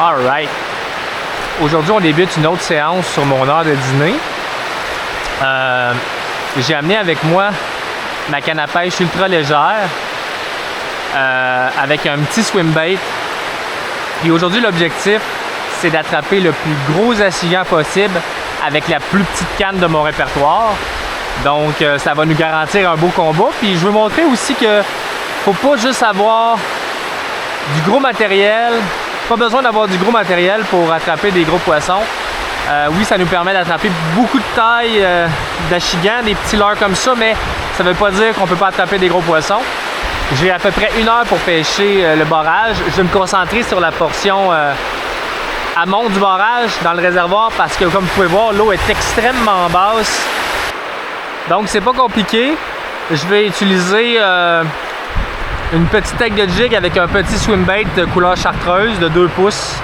Alright. Aujourd'hui, on débute une autre séance sur mon heure de dîner. J'ai amené avec moi ma canne à pêche ultra légère avec un petit swim bait. Puis aujourd'hui, l'objectif, c'est d'attraper le plus gros accigan possible avec la plus petite canne de mon répertoire. Donc, ça va nous garantir un beau combat. Puis je veux montrer aussi que faut pas juste avoir du gros matériel. Pas besoin d'avoir du gros matériel pour attraper des gros poissons. Oui, ça nous permet d'attraper beaucoup de tailles d'achigan, des petits leurres comme ça, mais ça ne veut pas dire qu'on ne peut pas attraper des gros poissons. J'ai à peu près 1 heure pour pêcher le barrage. Je vais me concentrer sur la portion amont du barrage dans le réservoir parce que, comme vous pouvez voir, l'eau est extrêmement basse. Donc, c'est pas compliqué. Je vais utiliser une petite tête de jig avec un petit swim bait de couleur chartreuse de 2 pouces.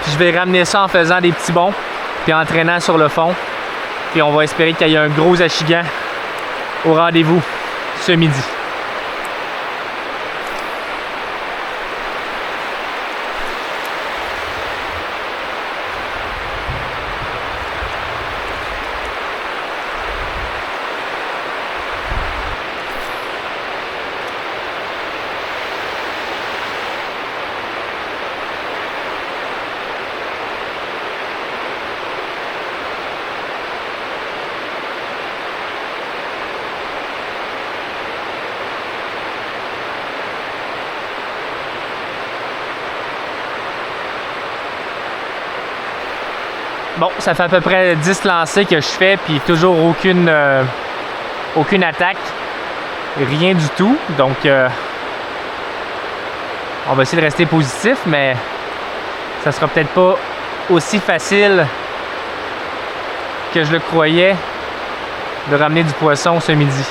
Puis je vais ramener ça en faisant des petits bonds, puis en traînant sur le fond. Puis on va espérer qu'il y ait un gros achigan au rendez-vous ce midi. Bon, ça fait à peu près 10 lancers que je fais, puis toujours aucune attaque. Rien du tout. Donc, on va essayer de rester positif, mais ça sera peut-être pas aussi facile que je le croyais de ramener du poisson ce midi.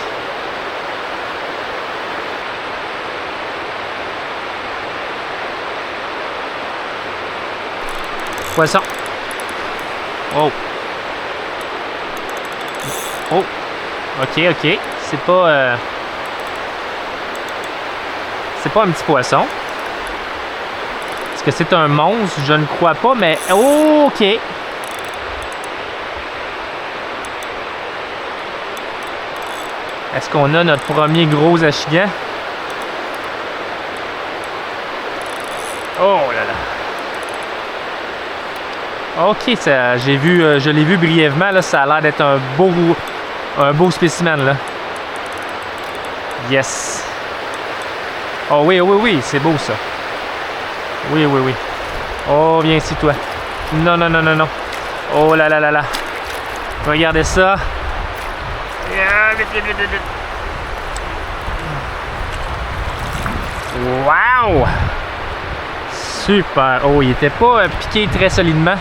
Poisson. Oh. Oh. OK, OK. C'est pas un petit poisson. Est-ce que c'est un monstre? Je ne crois pas, mais... Oh, OK. Est-ce qu'on a notre premier gros achigan? Oh là là. OK, je l'ai vu brièvement, là, ça a l'air d'être un beau spécimen, là. Yes. Oh oui, oui, oui, c'est beau, ça. Oui, oui, oui. Oh, viens ici, toi. Non, non, non, non, non. Oh là là là là. Regardez ça. Vite, vite, vite, vite. Wow! Super. Oh, il était pas piqué très solidement.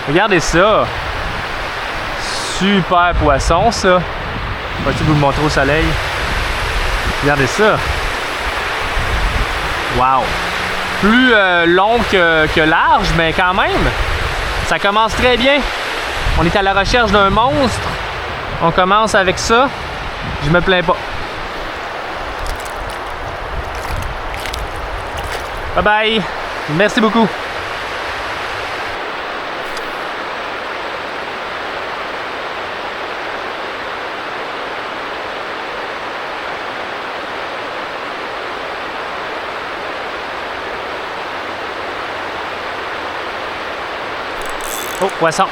Regardez ça. Super poisson, ça. Je vais vous le montrer au soleil. Regardez ça. Wow. Plus long que large, mais quand même, ça commence très bien. On est à la recherche d'un monstre. On commence avec ça. Je me plains pas. Bye bye. Merci beaucoup. Oh, poisson.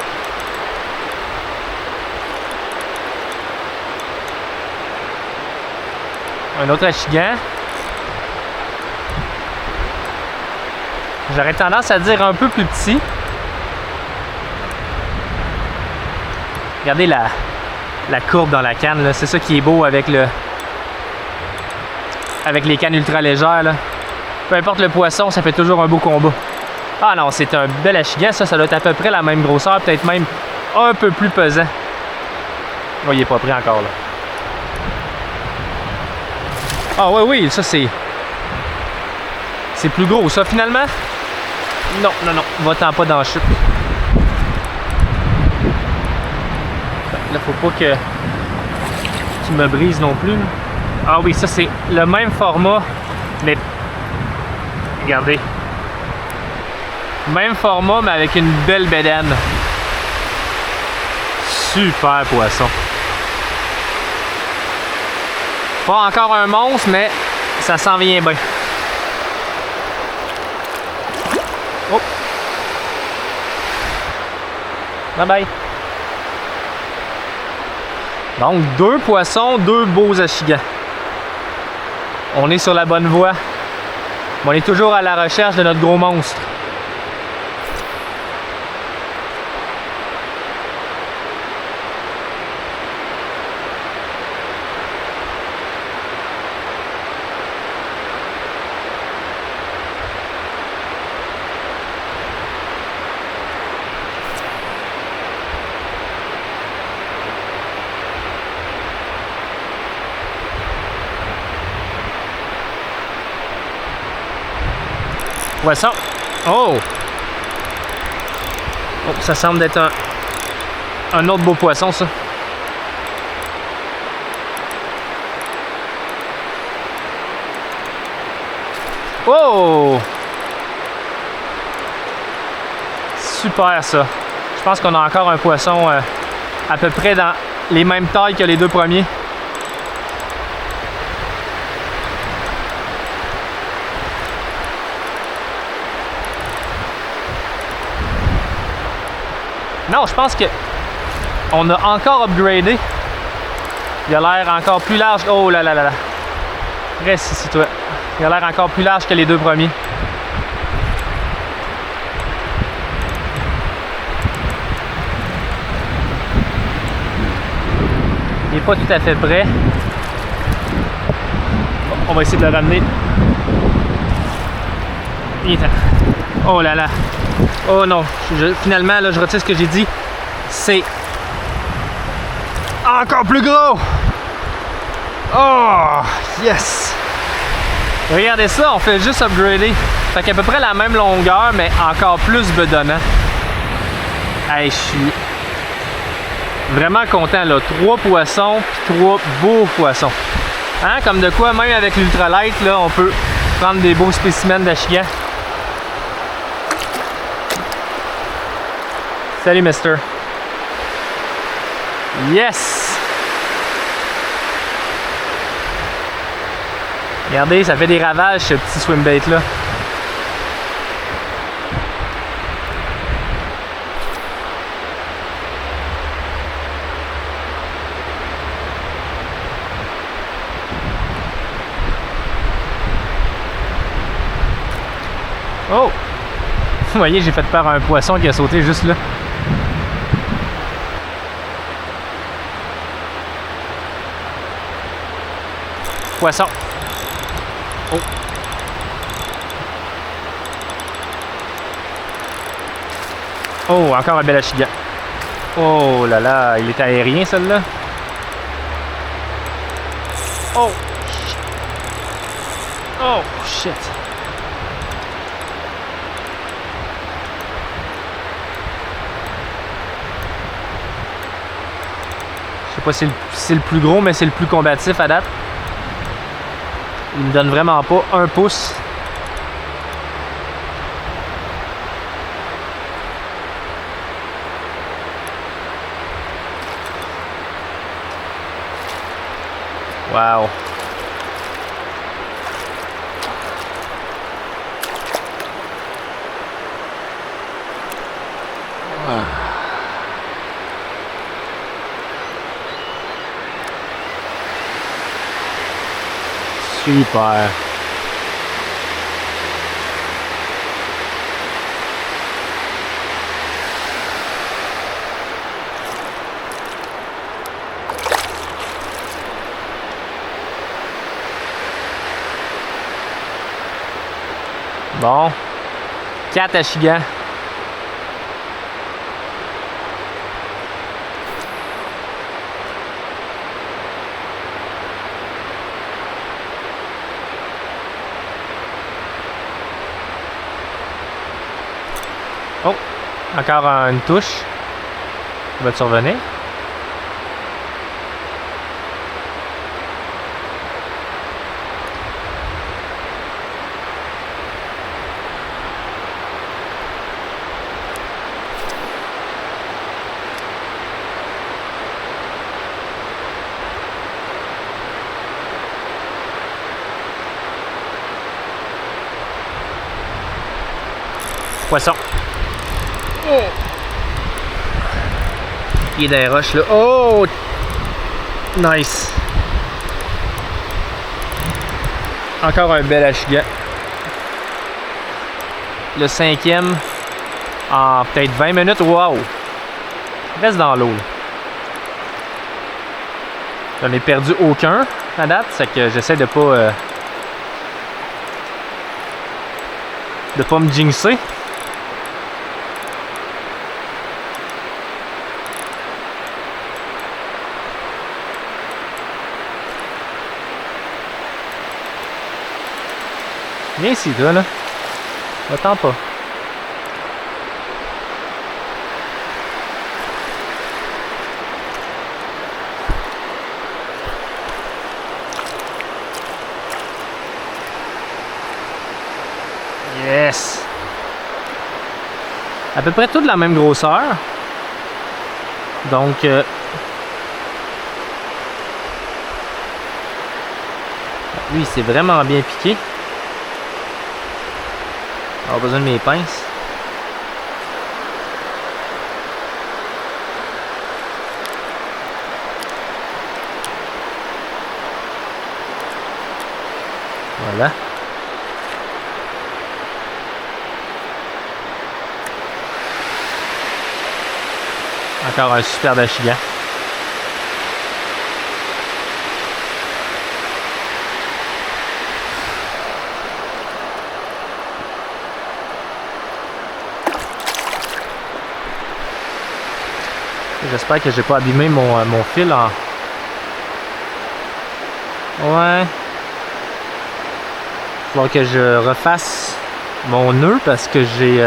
Un autre achigan. J'aurais tendance à dire un peu plus petit. Regardez la courbe dans la canne, là. C'est ça qui est beau avec les cannes ultra légères, là. Peu importe le poisson, ça fait toujours un beau combat. Ah non, c'est un bel achigan, ça doit être à peu près la même grosseur, peut-être même un peu plus pesant. Oh, il est pas pris encore, là. Ah oui, oui, ça c'est plus gros, ça, finalement. Non, non, non, va-t'en pas dans la chute. Là, faut pas qu'il me brise non plus. Ah oui, ça c'est le même format, mais regardez. Même format, mais avec une belle bédaine. Super poisson. Pas encore un monstre, mais ça s'en vient bien. Oh! Bye bye! Donc, 2 poissons, 2 beaux achigans. On est sur la bonne voie. On est toujours à la recherche de notre gros monstre. Poisson. Oh! Oh, ça semble être un autre beau poisson, ça. Oh! Super, ça. Je pense qu'on a encore un poisson à peu près dans les mêmes tailles que les 2 premiers. Non, je pense que on a encore upgradé. Il a l'air encore plus large. Oh là là là là. Reste ici, toi. Il a l'air encore plus large que les 2 premiers. Il n'est pas tout à fait prêt. On va essayer de le ramener. Oh là là. Oh non. Finalement, là, je retire ce que j'ai dit. C'est encore plus gros. Oh, yes. Regardez ça, on fait juste upgrader. Fait qu'à peu près la même longueur, mais encore plus bedonnant. Hey, je suis vraiment content, là. 3 poissons, puis 3 beaux poissons. Hein, comme de quoi, même avec l'ultralight, là, on peut prendre des beaux spécimens d'achigan. Salut, mister. Yes! Regardez, ça fait des ravages, ce petit swimbait-là. Oh! Vous voyez, j'ai fait peur à un poisson qui a sauté juste là. Poisson. Oh. Oh, encore un bel achigan. Oh là là, il est aérien celui-là. Oh. Oh, shit. Je sais pas si c'est le plus gros, mais c'est le plus combatif à date. Il me donne vraiment pas un pouce. Wow. Super. Bon. 4 achigans. Oh, encore une touche. Va-tu revenir? Poisson. Oh. Il est dans les roches là. Oh! Nice! Encore un bel achigan. Le 5e en peut-être 20 minutes. Wow! Reste dans l'eau. J'en ai perdu aucun à date, c'est que j'essaie de pas me jinxer. Viens ici, toi, là. Attends pas. Yes! À peu près tout de la même grosseur. Donc, lui, il s'est vraiment bien piqué. On a besoin de mes pinces. Voilà. Encore un super achigan. J'espère que j'ai pas abîmé mon fil en... Ouais. Il va falloir que je refasse mon nœud parce que j'ai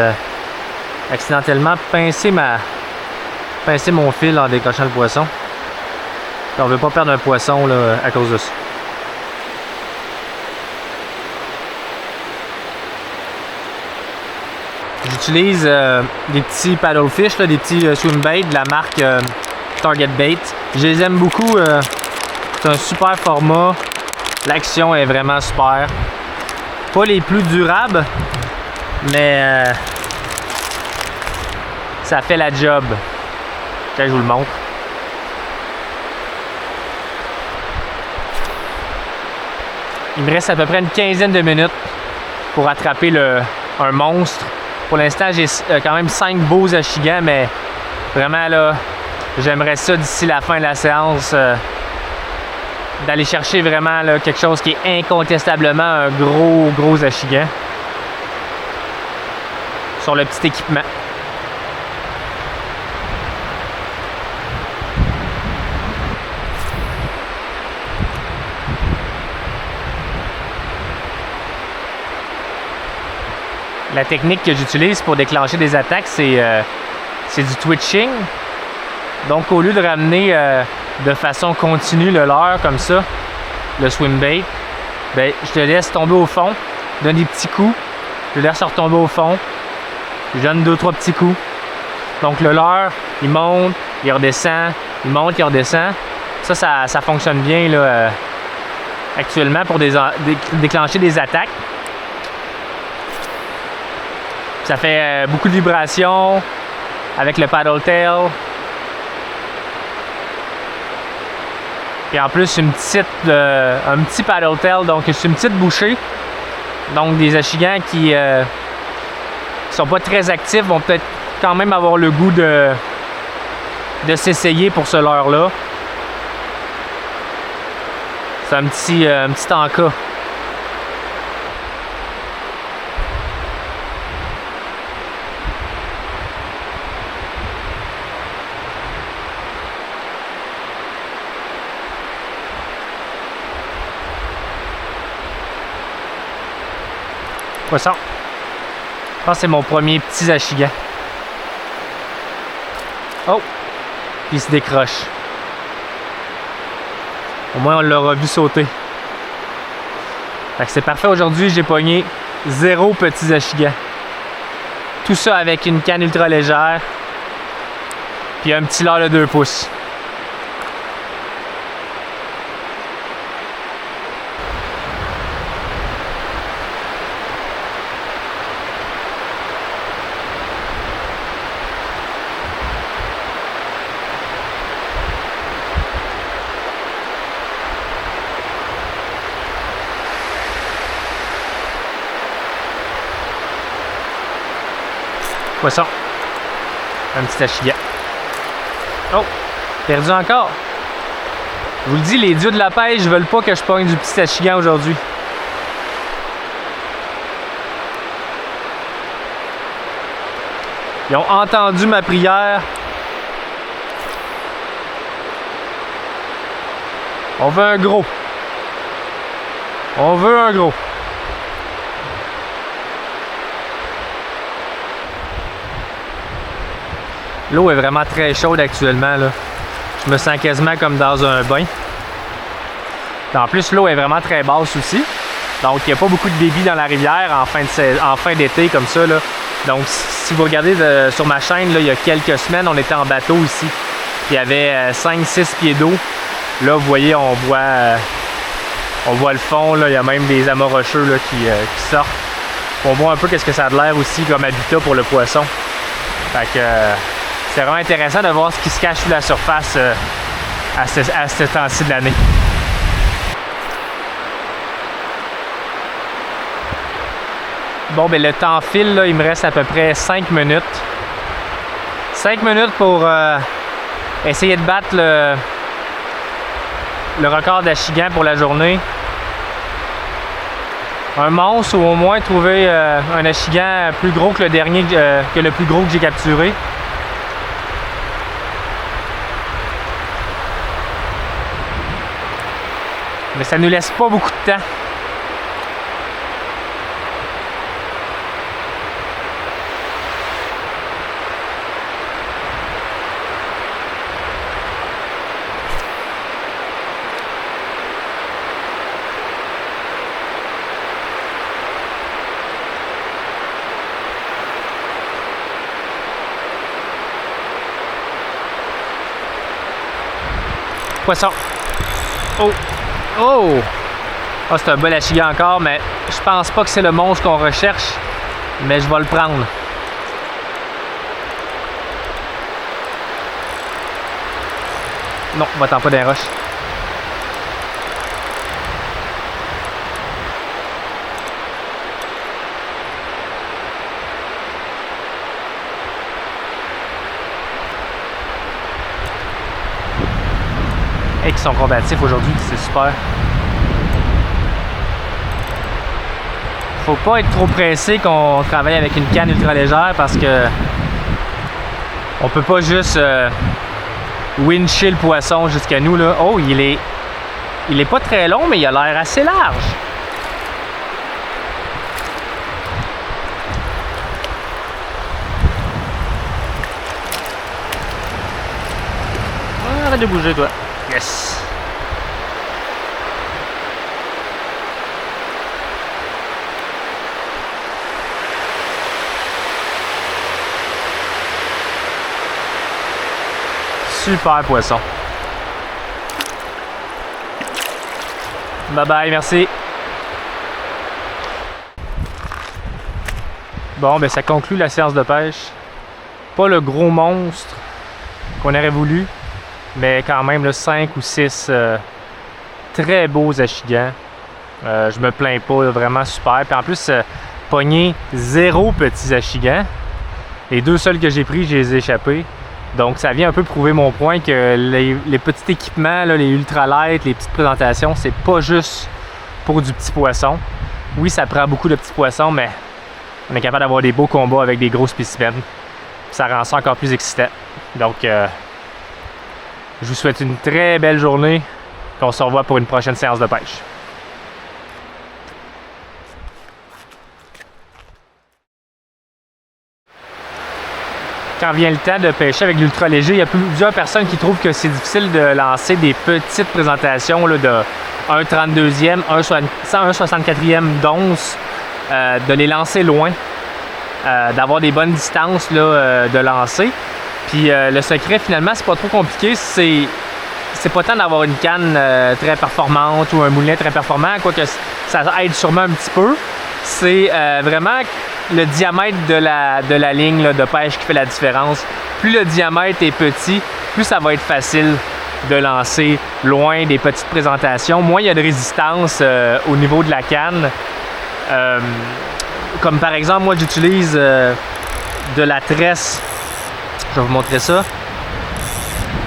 accidentellement pincé mon fil en décochant le poisson. On veut pas perdre un poisson là, à cause de ça. J'utilise des petits paddlefish, là, des petits swim bait de la marque Target Bait. Je les aime beaucoup. C'est un super format. L'action est vraiment super. Pas les plus durables, mais ça fait la job. Là, je vous le montre. Il me reste à peu près une quinzaine de minutes pour attraper un monstre. Pour l'instant, j'ai quand même 5 beaux achigans, mais vraiment là, j'aimerais ça d'ici la fin de la séance d'aller chercher vraiment là, quelque chose qui est incontestablement un gros achigan sur le petit équipement. La technique que j'utilise pour déclencher des attaques, c'est du twitching. Donc, au lieu de ramener de façon continue le leurre comme ça, le swim bait, ben, je te laisse tomber au fond, je donne des petits coups, je le laisse retomber au fond, je donne 2-3 petits coups. Donc, le leurre, il monte, il redescend, il monte, il redescend. Ça fonctionne bien là, actuellement pour déclencher des attaques. Ça fait beaucoup de vibrations avec le paddle tail. Puis en plus, un petit paddle tail, donc c'est une petite bouchée. Donc des achigans qui sont pas très actifs vont peut-être quand même avoir le goût de s'essayer pour ce leurre-là. C'est un petit en-cas. Poisson. Je pense que c'est mon premier petit achigan. Oh! Puis il se décroche. Au moins, on l'aura vu sauter. Fait que c'est parfait. Aujourd'hui, j'ai pogné 0 petits achigans. Tout ça avec une canne ultra légère. Puis un petit leurre de 2 pouces. Poisson. Un petit achigan. Oh! Perdu encore. Je vous le dis, les dieux de la pêche veulent pas que je pogne du petit achigan aujourd'hui. Ils ont entendu ma prière. On veut un gros. On veut un gros. L'eau est vraiment très chaude actuellement, là. Je me sens quasiment comme dans un bain. En plus, l'eau est vraiment très basse aussi. Donc, il n'y a pas beaucoup de débit dans la rivière en fin d'été comme ça, là. Donc, si vous regardez sur ma chaîne, là, il y a quelques semaines, on était en bateau ici. Il y avait 5-6 pieds d'eau. Là, vous voyez, on voit le fond. Là. Il y a même des amas rocheux là, qui sortent. On voit un peu qu'est-ce que ça a de l'air aussi comme habitat pour le poisson. Fait que c'est vraiment intéressant de voir ce qui se cache sous la surface à ce temps-ci de l'année. Bon, ben le temps file, là, il me reste à peu près 5 minutes. 5 minutes pour essayer de battre le record d'achigan pour la journée. Un monstre ou au moins trouver un achigan plus gros que le dernier, que le plus gros que j'ai capturé. Mais ça ne nous laisse pas beaucoup de temps. Poisson. Oh! Oh! Ah, c'est un bel achigan encore, mais je pense pas que c'est le monstre qu'on recherche. Mais je vais le prendre. Non, va-t'en pas des roches. Et qui sont combatifs aujourd'hui, c'est super. Faut pas être trop pressé qu'on travaille avec une canne ultra légère parce que on peut pas juste wincher le poisson jusqu'à nous là. Oh, il est pas très long, mais il a l'air assez large. Arrête de bouger toi. Yes! Super poisson. Bye bye, merci. Bon, ben ça conclut la séance de pêche. Pas le gros monstre qu'on aurait voulu, mais quand même là, 5 ou 6 très beaux achigans. Je me plains pas, là, vraiment super. Puis en plus, pogné 0 petits achigans. Les 2 seuls que j'ai pris, je les ai échappés. Donc ça vient un peu prouver mon point que les petits équipements, là, les ultralights, les petites présentations, c'est pas juste pour du petit poisson. Oui, ça prend beaucoup de petits poissons, mais on est capable d'avoir des beaux combats avec des gros spécimens. Ça rend ça encore plus excitant. Donc je vous souhaite une très belle journée et on se revoit pour une prochaine séance de pêche. Quand vient le temps de pêcher avec l'ultra léger, il y a plusieurs personnes qui trouvent que c'est difficile de lancer des petites présentations là, de 1,32e, 1,64e d'once, de les lancer loin, d'avoir des bonnes distances là, de lancer. Puis le secret finalement, c'est pas trop compliqué, c'est pas tant d'avoir une canne très performante ou un moulinet très performant, quoique ça aide sûrement un petit peu. C'est vraiment le diamètre de la ligne là, de pêche qui fait la différence. Plus le diamètre est petit, plus ça va être facile de lancer loin des petites présentations. Moins il y a de résistance au niveau de la canne. Comme par exemple, moi j'utilise de la tresse, je vais vous montrer ça,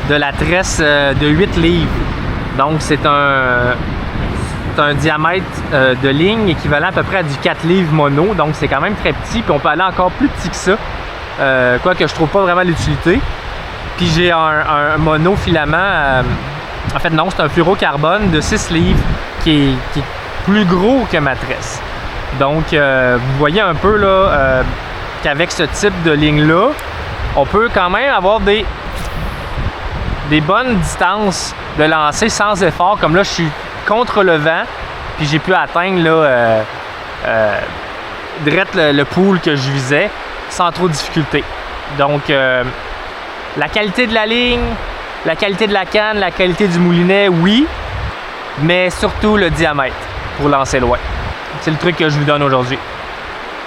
de la tresse de 8 livres. Donc c'est un diamètre de ligne équivalent à peu près à du 4 livres mono, donc c'est quand même très petit, puis on peut aller encore plus petit que ça, quoique je trouve pas vraiment l'utilité. Puis j'ai un monofilament, en fait non, c'est un fluorocarbone de 6 livres qui est plus gros que ma tresse. Donc vous voyez un peu là qu'avec ce type de ligne-là, on peut quand même avoir des bonnes distances de lancer sans effort. Comme là, je suis contre le vent, puis j'ai pu atteindre là, direct le pool que je visais sans trop de difficulté. Donc, la qualité de la ligne, la qualité de la canne, la qualité du moulinet, oui, mais surtout le diamètre pour lancer loin. C'est le truc que je vous donne aujourd'hui.